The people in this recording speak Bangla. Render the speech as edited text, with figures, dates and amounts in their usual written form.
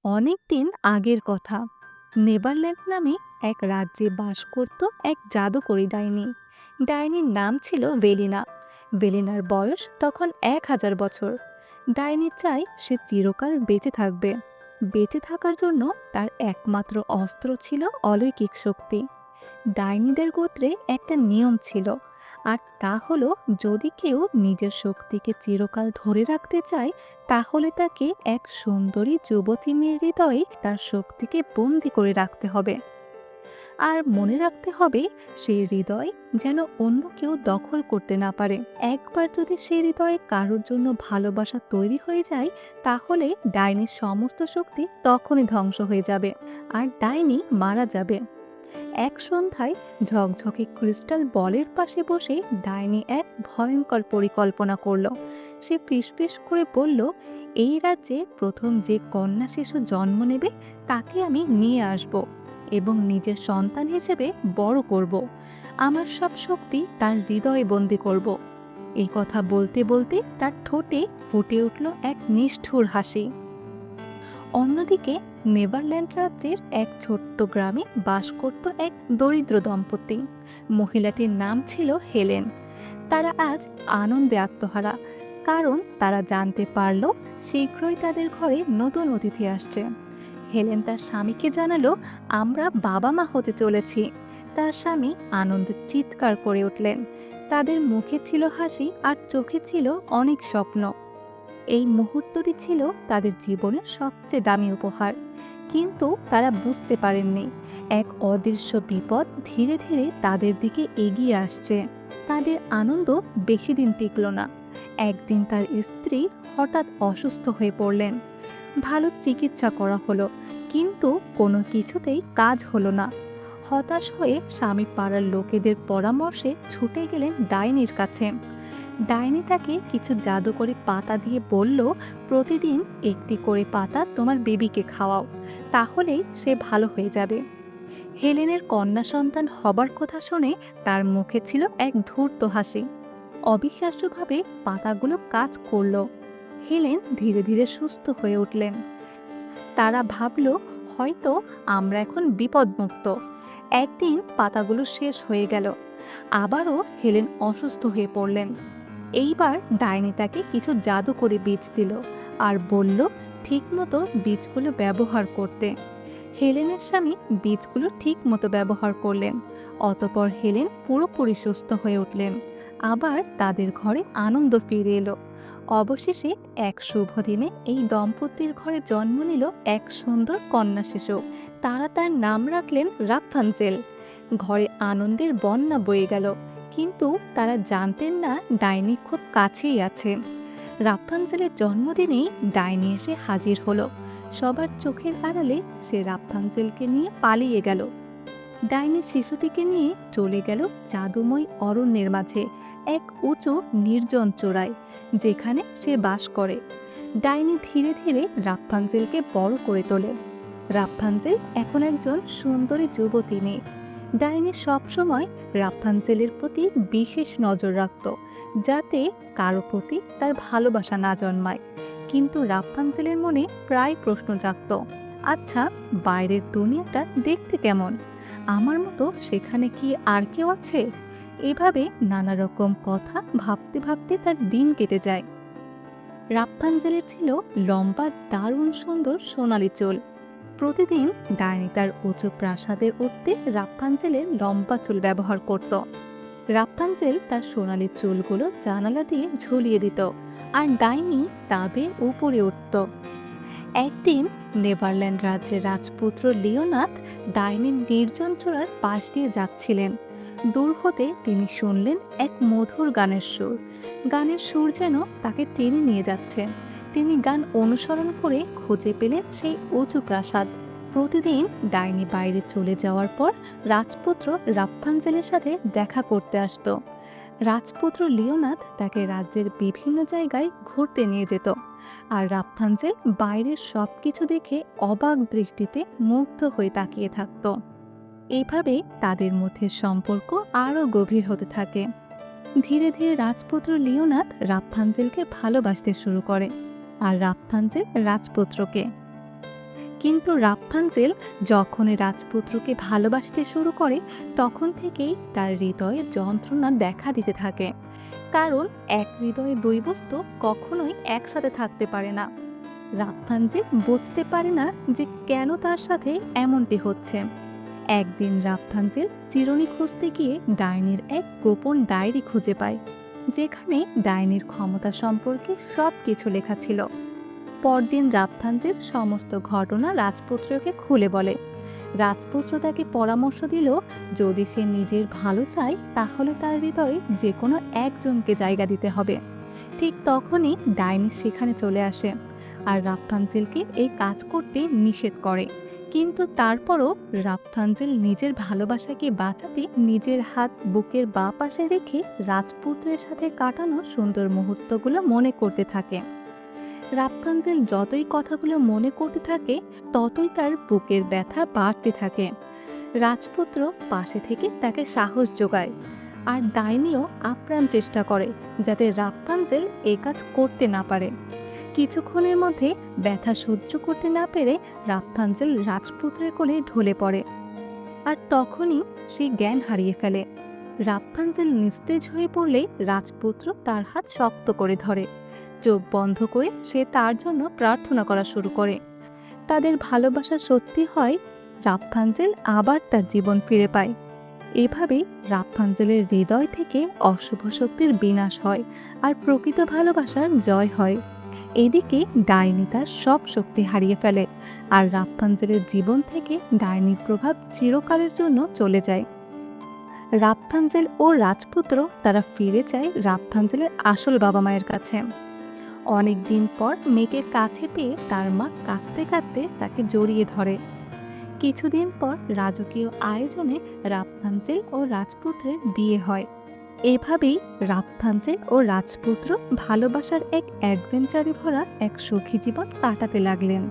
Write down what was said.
অনেক দিন আগের কথা। নেভারল্যান্ড নামে এক রাজ্যে বাস করত এক জাদুকরী ডাইনি। ডাইনির নাম ছিল ভেলিনা। ভেলিনার বয়স তখন 1000 বছর। ডাইনি চায় সে চিরকাল বেঁচে থাকবে। বেঁচে থাকার জন্য তার একমাত্র অস্ত্র ছিল অলৌকিক শক্তি। ডাইনিদের গোত্রে একটা নিয়ম ছিল, আর তা হলো যদি কেউ নিজের শক্তিকে চিরকাল ধরে রাখতে চায়, তাহলে তাকে এক সুন্দরী যুবতী মেয়ের হৃদয়ে তার শক্তিকে বন্দি করে রাখতে হবে। আর মনে রাখতে হবে, সেই হৃদয় যেন অন্য কেউ দখল করতে না পারে। একবার যদি সেই হৃদয়ে কারোর জন্য ভালোবাসা তৈরি হয়ে যায়, তাহলে ডাইনির সমস্ত শক্তি তখনই ধ্বংস হয়ে যাবে, আর ডাইনি মারা যাবে। এক সন্ধ্যায় ঝকঝকে ক্রিস্টাল বলের পাশে বসে ডাইনি এক ভয়ঙ্কর পরিকল্পনা করল। সে ফিসফিস করে বলল, এই রাজ্যে প্রথম যে কন্যা শিশু জন্ম নেবে তাকে আমি নিয়ে আসব এবং নিজের সন্তান হিসেবে বড় করব। আমার সব শক্তি তার হৃদয়ে বন্দি করব। এই কথা বলতে বলতে তার ঠোঁটে ফুটে উঠল এক নিষ্ঠুর হাসি। অন্যদিকে নেভারল্যান্ড রাজ্যের এক ছোট্ট গ্রামে বাস করত এক দরিদ্র দম্পতি। মহিলাটির নাম ছিল হেলেন। তারা আজ আনন্দে আত্মহারা, কারণ তারা জানতে পারল শীঘ্রই তাদের ঘরে নতুন অতিথি আসছে। হেলেন তার স্বামীকে জানালো, আমরা বাবা মা হতে চলেছি। তার স্বামী আনন্দে চিৎকার করে উঠলেন। তাদের মুখে ছিল হাসি আর চোখে ছিল অনেক স্বপ্ন। এই মুহূর্তটি ছিল তাদের জীবনের সবচেয়ে দামি উপহার। কিন্তু তারা বুঝতে পারেননি, এক অদৃশ্য বিপদ ধীরে ধীরে তাদের দিকে এগিয়ে আসছে। তাদের আনন্দ বেশি দিন টিকল না। একদিন তার স্ত্রী হঠাৎ অসুস্থ হয়ে পড়লেন। ভালো চিকিৎসা করা হলো, কিন্তু কোনো কিছুতেই কাজ হলো না। হতাশ হয়ে স্বামী পাড়ার লোকেদের পরামর্শে ছুটে গেলেন ডাইনির কাছে। ডাইনি তাকে কিছু জাদুকরি পাতা দিয়ে বলল, প্রতিদিন একটি করে পাতা তোমার বেবিকে খাওয়াও, তাহলেই সে ভালো হয়ে যাবে। হেলেনের কন্যা সন্তান হবার কথা শুনে তার মুখে ছিল এক ধূর্ত হাসি। অবিশ্বাস্যভাবে পাতাগুলো কাজ করল। হেলেন ধীরে ধীরে সুস্থ হয়ে উঠলেন। তারা ভাবল, হয়তো আমরা এখন বিপদমুক্ত। একদিন পাতাগুলো শেষ হয়ে গেল। আবারও হেলেন অসুস্থ হয়ে পড়লেন। এইবার ডাইনি তাকে কিছু জাদুকরি বীজ দিল আর বলল ঠিকমতো বীজগুলো ব্যবহার করতে। হেলেনের স্বামী বীজগুলো ঠিকমতো ব্যবহার করলেন। অতপর হেলেন পুরোপুরি সুস্থ হয়ে উঠলেন। আবার তাদের ঘরে আনন্দ ফিরে এলো। অবশেষে এক শুভ দিনে এই দম্পতির ঘরে জন্ম নিল এক সুন্দর কন্যা শিশু। তারা তার নাম রাখলেন রাপ্পানজেল। ঘরে আনন্দের বন্যা বয়ে গেল, কিন্তু তারা জানতেন না ডাইনি খুব কাছেই আছে। রাপ্পানজেলের জন্মদিনেই ডাইনি এসে হাজির হলো। সবার চোখের আড়ালে সে রাপ্পানজেলকে নিয়ে পালিয়ে গেল। ডাইনি শিশুটিকে নিয়ে চলে গেল জাদুময় অরণ্যের মাঝে, এক উঁচু নির্জন চূড়ায়, যেখানে সে বাস করে। ডাইনি ধীরে ধীরে রাপ্পানজেলকে বড় করে তোলে। রাপ্পানজেল এখন একজন সুন্দরী যুবতী মেয়ে। ডাইনি সবসময় রাপ্পানজেলের প্রতি বিশেষ নজর রাখত, যাতে কারো প্রতি তার ভালোবাসা না জন্মায়। কিন্তু রাপ্পানজেলের মনে প্রায় প্রশ্ন জাগত, আচ্ছা, বাইরের দুনিয়াটা দেখতে কেমন? আমার মতো সেখানে কি আর কেউ আছে? এভাবে নানা রকম কথা ভাবতে ভাবতে তার দিন কেটে যায়। রাপ্পানজেলের ছিল লম্বা দারুণ সুন্দর সোনালি চুল। প্রতিদিন ডাইনি তার উঁচু প্রাসাদে উঠতে রাপ্পানজেলের লম্বা চুল ব্যবহার করত। রাপ্পানজেল তার সোনালি চুলগুলো জানালা দিয়ে ঝুলিয়ে দিত, আর ডাইনি তা বেয়ে উপরে উঠত। একদিন নেভারল্যান্ড রাজ্যের রাজপুত্র লিওনাথ ডাইনির নির্জন চূড়ার পাশ দিয়ে যাচ্ছিলেন। দূর হতে তিনি শুনলেন এক মধুর গানের সুর। গানের সুর যেন তাকে টেনে নিয়ে যাচ্ছে। তিনি গান অনুসরণ করে খুঁজে পেলেন সেই উঁচু প্রাসাদ। প্রতিদিন ডাইনি বাইরে চলে যাওয়ার পর রাজপুত্র রাপ্পানজেলের সাথে দেখা করতে আসতো। রাজপুত্র লিওনাথ তাকে রাজ্যের বিভিন্ন জায়গায় ঘুরতে নিয়ে যেত, আর রাপ্পানজেল বাইরের সবকিছু দেখে অবাক দৃষ্টিতে মুগ্ধ হয়ে তাকিয়ে থাকত। এইভাবে তাদের মধ্যে সম্পর্ক আরও গভীর হতে থাকে। ধীরে ধীরে রাজপুত্র লিওনাথ রাপ্পানজেলকে ভালোবাসতে শুরু করে, আর রাপ্পানজেল রাজপুত্রকে। কিন্তু রাপুনজেল যখনই রাজপুত্রকে ভালোবাসতে শুরু করে তখন থেকেই তার হৃদয়ে যন্ত্রণা দেখা দিতে থাকে। কারণ এক হৃদয়ে দুই বস্তু কখনোই একসাথে থাকতে পারে না। রাপুনজেল বুঝতে পারে না যে কেন তার সাথে এমনটি হচ্ছে। একদিন রাপুনজেল চিরুনি খুঁজতে গিয়ে ডাইনির এক গোপন ডায়েরি খুঁজে পায়, যেখানে ডাইনির ক্ষমতা সম্পর্কে সবকিছু লেখা ছিল। পরদিন রাপুনজেল সমস্ত ঘটনা রাজপুত্রকে খুলে বলে। রাজপুত্র তাকে পরামর্শ দিল, যদি সে নিজের ভালো চায় তাহলে তার হৃদয়ে যে কোনো একজনকে জায়গা দিতে হবে। ঠিক তখনই ডাইনি সেখানে চলে আসে আর রাপুনজেলকে এই কাজ করতে নিষেধ করে। কিন্তু তারপরও রাপুনজেল নিজের ভালোবাসাকে বাঁচাতে নিজের হাত বুকের বাঁ পাশে রেখে রাজপুত্রের সাথে কাটানো সুন্দর মুহূর্তগুলো মনে করতে থাকে। রাপুনজেল যতই কথাগুলো মনে করতে থাকে ততই তার বুকের ব্যথা বাড়তে থাকে। রাজপুত্র পাশে থেকে তাকে সাহস যোগায়, আর ডাইনিও আপ্রাণ চেষ্টা করে যাতে রাপুনজেল এই কাজ করতে না পারে। কিছুক্ষণের মধ্যে ব্যথা সহ্য করতে না পেরে রাপুনজেল রাজপুত্রের কোলে ঢলে পড়ে, আর তখনই সে জ্ঞান হারিয়ে ফেলে। রাপুনজেল নিস্তেজ হয়ে পড়লে রাজপুত্র তার হাত শক্ত করে ধরে। চোখ বন্ধ করে সে তার জন্য প্রার্থনা করা শুরু করে। তাদের ভালোবাসা সত্যি হয়, রাপুনজেল আবার তার জীবন ফিরে পায়। এভাবেই রাপুনজেলের হৃদয় থেকে অশুভ শক্তির বিনাশ হয় আর প্রকৃত ভালোবাসার জয় হয়। এদিকে ডাইনি তার সব শক্তি হারিয়ে ফেলে, আর রাপুনজেলের জীবন থেকে ডাইনির প্রভাব চিরকালের জন্য চলে যায়। রাপুনজেল ও রাজপুত্র তারা ফিরে যায় রাপুনজেলের আসল বাবা মায়ের কাছে। অনেক দিন পর মেয়েকে কাছে পেয়ে তার মা কাঁদতে কাঁদতে তাকে জড়িয়ে ধরে। কিছুদিন পর রাজকীয় আয়োজনে রাপুনজেল ও রাজপুত্রের বিয়ে হয়। এভাবেই রাপুনজেল ও রাজপুত্র ভালোবাসার এক অ্যাডভেঞ্চারে ভরা এক সুখী জীবন কাটাতে লাগলেন।